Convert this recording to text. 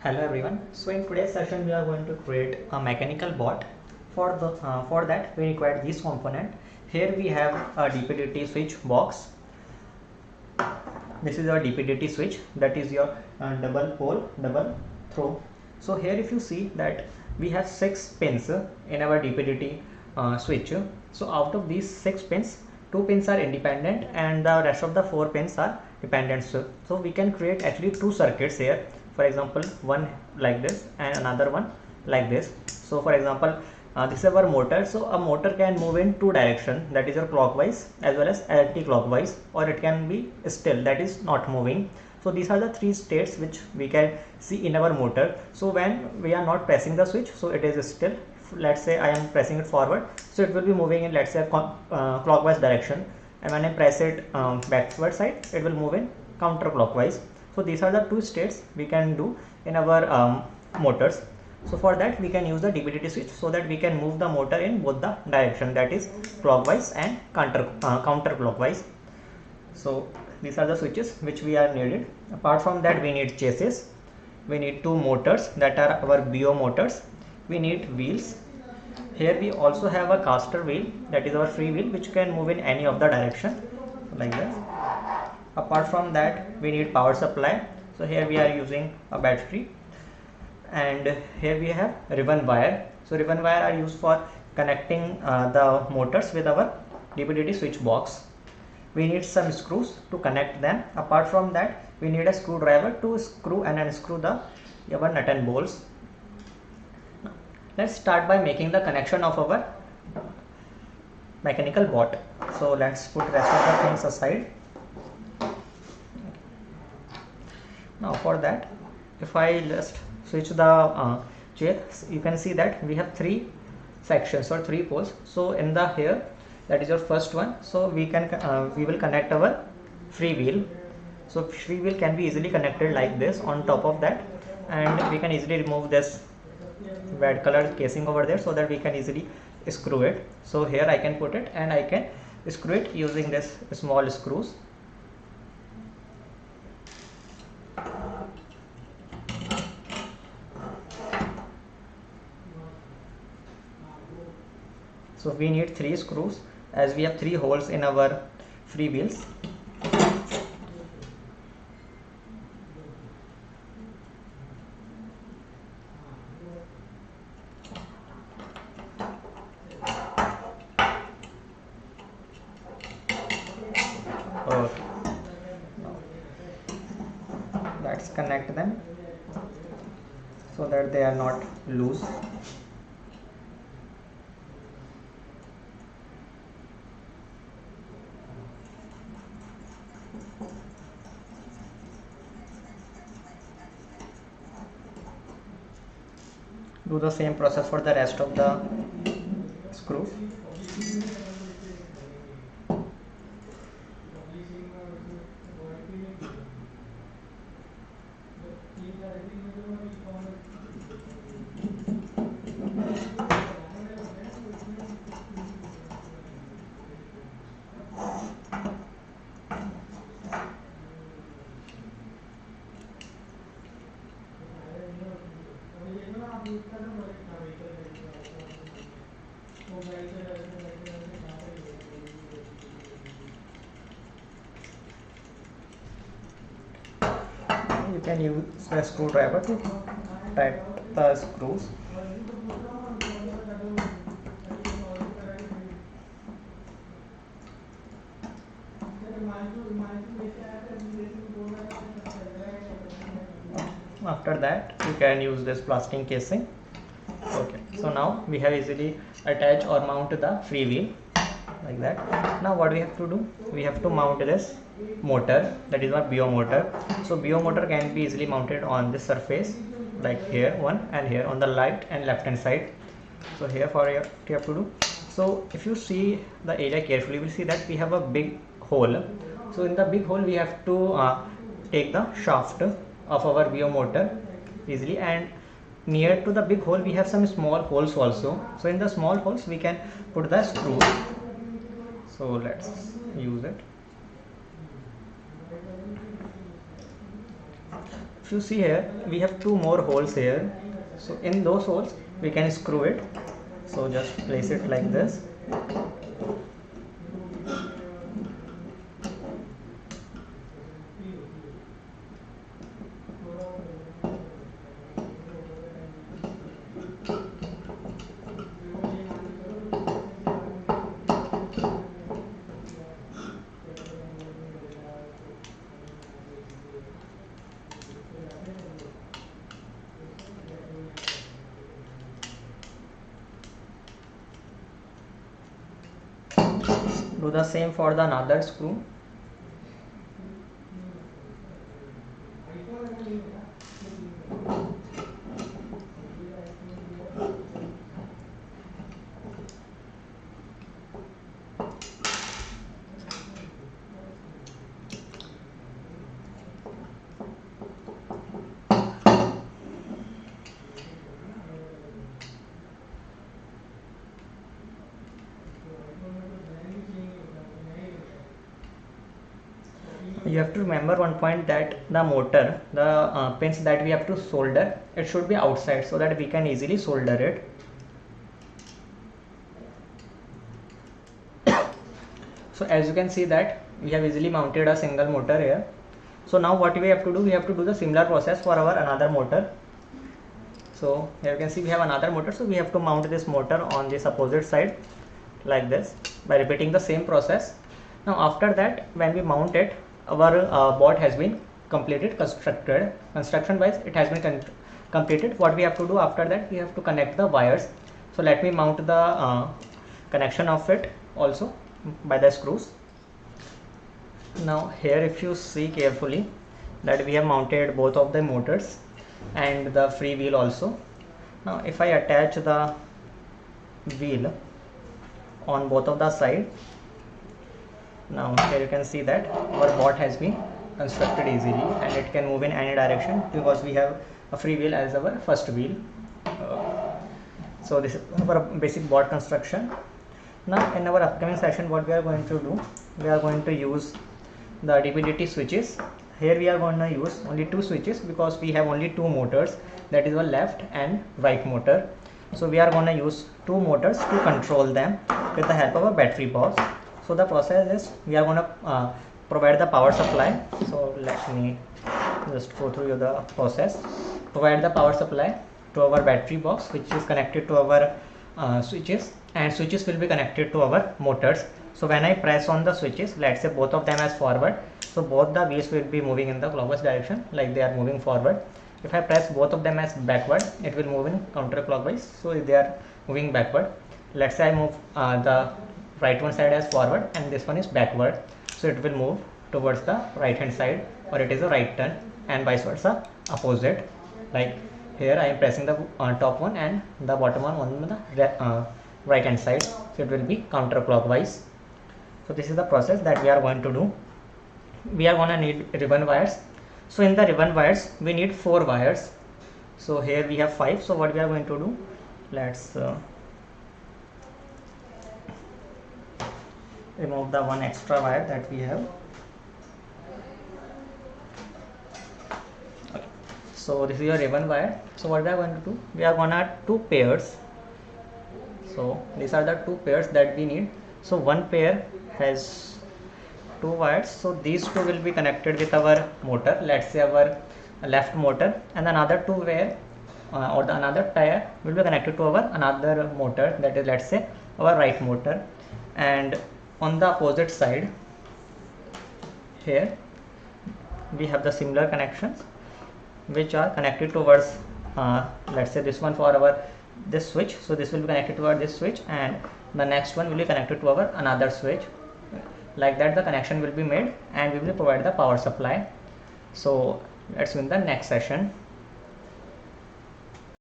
Hello everyone. So in today's session we are going to create a mechanical bot. For that we require this component. Here we have a DPDT switch box. This is your DPDT switch, that is your double pole double throw. So here if you see that we have 6 pins in our DPDT switch. So out of these 6 pins, 2 pins are independent and the rest of the 4 pins are dependent. So we can create actually 2 circuits here. For example, one like this and another one like this. So for example, this is our motor. So a motor can move in 2 directions, that is your clockwise as well as anti-clockwise, or it can be still, that is not moving. So these are the 3 states which we can see in our motor. So when we are not pressing the switch, so it is still. Let's say I am pressing it forward, so it will be moving in, let's say, clockwise direction, and when I press it backward side, it will move in counterclockwise. So these are the 2 states we can do in our motors. So for that we can use the DPDT switch, so that we can move the motor in both the direction, that is clockwise and counterclockwise. So these are the switches which we are needed. Apart from that, we need chassis, we need 2 motors, that are our BO motors, we need wheels. Here we also have a caster wheel, that is our free wheel, which can move in any of the direction like this. Apart from that, we need power supply. So here we are using a battery, and here we have ribbon wire. So ribbon wire are used for connecting the motors with our DPDT switch box. We need some screws to connect them. Apart from that, we need a screwdriver to screw and unscrew our nut and bolts. Let's start by making the connection of our mechanical bot. So let's put rest of the things aside. Now for that, if I just switch the chair, you can see that we have 3 sections or 3 poles. So in the here, that is your first one, so we will connect our free wheel. So free wheel can be easily connected like this on top of that, and we can easily remove this red color casing over there, so that we can easily screw it. So here I can put it and I can screw it using this small screws. So we need 3 screws, as we have 3 holes in our free wheels. Okay. Let's connect them so that they are not loose. Do the same process for the rest of the screws. You can use a screwdriver to tighten the screws. After that, you can use this plastic casing. Okay, so now we have easily attach or mount the free wheel like that. Now what we have to do, we have to mount this motor, that is our BO motor. So BO motor can be easily mounted on this surface, like here one, and here on the right and left hand side. So here for you have to do. So if you see the area carefully, you will see that we have a big hole. So in the big hole we have to take the shaft of our BO motor easily, and near to the big hole we have some small holes also. So in the small holes we can put the screws. So let's use it. if you see here, we have two more holes here. So in those holes we can screw it. So just place it like this. Do the same for the another screw. You have to remember one point, that the motor, the pins that we have to solder, it should be outside so that we can easily solder it. So as you can see that we have easily mounted a single motor here. So now what we have to do, we have to do the similar process for our another motor. So here you can see we have another motor, so we have to mount this motor on this opposite side like this by repeating the same process. Now after that, when we mount it, our board has been completed, construction wise it has been completed. What we have to do after that, we have to connect the wires. So let me mount the connection of it also by the screws. Now here if you see carefully, that we have mounted both of the motors and the free wheel also. Now if I attach the wheel on both of the sides, now here you can see that our board has been constructed easily and it can move in any direction because we have a free wheel as our first wheel. So this is our basic board construction. Now in our upcoming session, what we are going to do, we are going to use the DP/DT switches. Here we are going to use only two switches because we have only two motors, that is a left and right motor. So we are going to use two motors to control them with the help of a battery box. So the process is, we are going to provide the power supply. So let me just go through the process. Provide the power supply to our battery box, which is connected to our switches, and switches will be connected to our motors. So when I press on the switches, let's say both of them as forward, so both the wheels will be moving in the clockwise direction, like they are moving forward. If I press both of them as backward, it will move in counterclockwise, so they are moving backward. Let's say I move the right one side as forward and this one is backward, so it will move towards the right hand side, or it is a right turn, and vice versa opposite. Like here I am pressing the top one and the bottom one on the right hand side, so it will be counterclockwise. So this is the process that we are going to do. We are going to need ribbon wires. So in the ribbon wires we need 4 wires. So here we have 5. So what we are going to do, let's remove the one extra wire that we have. Okay. So this is your ribbon wire. So what we are going to do, we are going to add 2 pairs. So these are the 2 pairs that we need. So one pair has 2 wires, so these 2 will be connected with our motor, let's say our left motor, and another 2 wire or the another pair will be connected to our another motor, that is, let's say, our right motor. And on the opposite side here we have the similar connections which are connected towards let's say this one for our this switch, so this will be connected to our this switch, and the next one will be connected to our another switch. Like that the connection will be made and we will provide the power supply. So let's see in the next session.